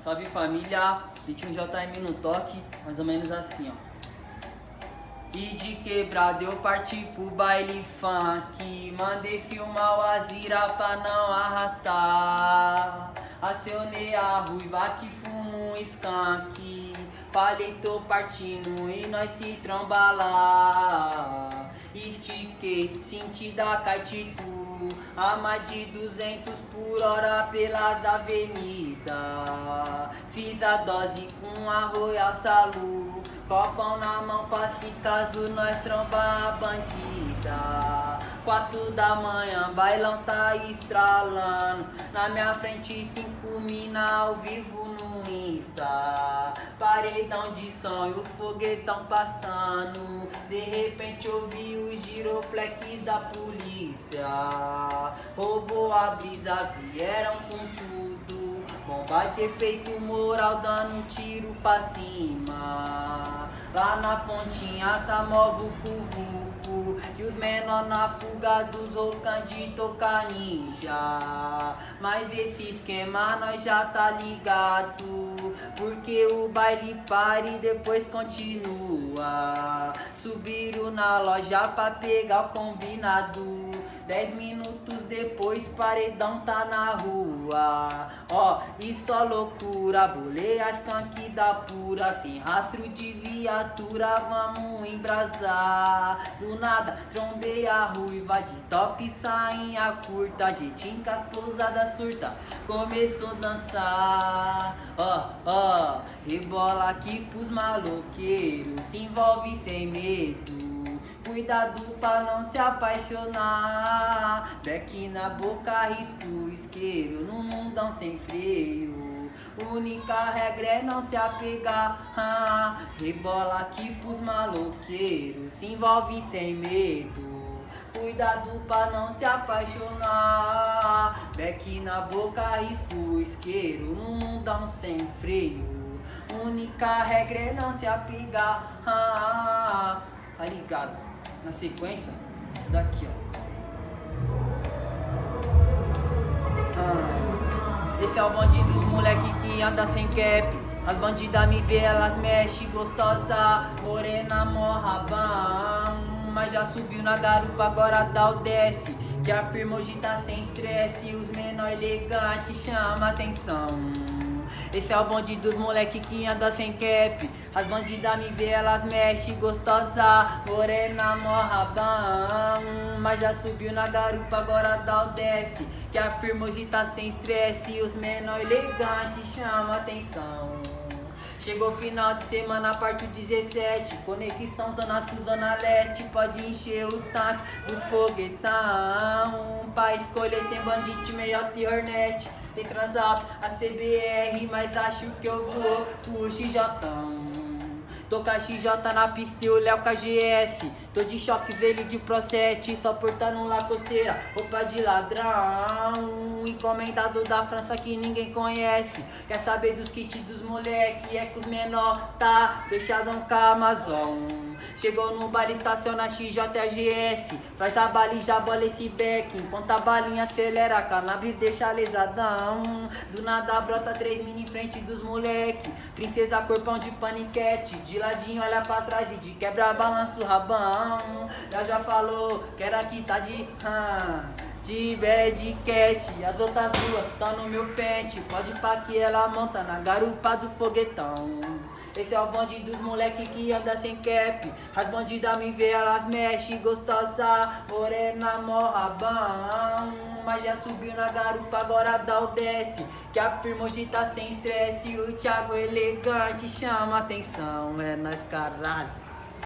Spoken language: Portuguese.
Salve família, 21JM no toque, mais ou menos assim, ó. E de quebrada eu parti pro baile funk, mandei filmar o Azira pra não arrastar. Acionei a ruiva que fuma um skunk, falei tô partindo e nós se tromba lá. Estiquei, senti da Caetitu, a mais de 200 por hora pelas avenidas. Fiz a dose com a Royal Salu, copão na mão pra se caso nós tromba a bandida. 4 da manhã, bailão tá estralando, na minha frente 5 mina ao vivo no Insta. Paredão de som e os foguetão passando, de repente ouvi os giroflex da polícia. Roubou a brisa, vieram com tudo, bomba de efeito moral dando um tiro pra cima. Lá na pontinha tá mó vucu-vucu, e os menor na fuga dos rocan de tocar ninja. Mas esse esquema nós já tá ligado, porque o baile para e depois continua. Subiram na loja pra pegar o combinado, 10 minutos depois paredão tá na rua. Ó, e só loucura, bolei as skunk da pura, sem rastro de viatura, vamos embrasar. Do nada trombei a ruiva de top sainha curta, jeitinho com as pousadas surta, começou a dançar. Ó, rebola aqui pros maloqueiros, se envolve sem medo, cuidado pra não se apaixonar. Beck na boca, risco o isqueiro, no mundão sem freio, única regra é não se apegar. Rebola aqui pros maloqueiros, se envolve sem medo, cuidado pra não se apaixonar. Beck na boca, risco o isqueiro, no mundão sem freio, única regra é não se apegar. Tá ligado? Na sequência, esse daqui, ó. Esse é o bonde dos moleque que anda sem cap. As bandidas me vê, elas mexe gostosa, morena morrabão. Mas já subiu na garupa, agora dá o desce, que afirma hoje tá sem estresse. Os menor elegantes chama atenção. Esse é o bonde dos moleque que anda sem cap. As bandidas me vê, elas mexe gostosa, morena morrabão. Mas já subiu na garupa, agora dá o desce, que afirma hoje tá sem estresse. Os menor elegantes chama atenção. Chegou final de semana, parte 17, conexão Zona Sul, Zona Leste, pode encher o tanque do foguetão. Pra escolher tem bandite, meiota e hornet, tem Transap, a CBR, mas acho que eu vou pro XJão. Tô com a XJ na pista e o Léo com a GF, tô de choque, velho de Pro 7, só portando um lacosteira, roupa de ladrão. Encomendado da França que ninguém conhece, quer saber dos kits dos moleque, é que os menor tá fechadão com a Amazon. Chegou no bar, estaciona XJGF, traz a bala e já bola esse beck, enquanto a balinha acelera, cannabis deixa lesadão. Do nada brota 3 mini em frente dos moleque, princesa corpão de paniquete, de ladinho olha pra trás e de quebra balança o rabão. Já falou, quero aqui tá de bad cat, as outras duas tão no meu pente, pode pá que ela monta na garupa do foguetão. Esse é o bonde dos moleque que anda sem cap. As bandidas me vê, elas mexe gostosa, morena morrabão. Mas já subiu na garupa, agora dá o desce, que afirma hoje tá sem estresse. O Thiago elegante chama atenção, é nós caralho.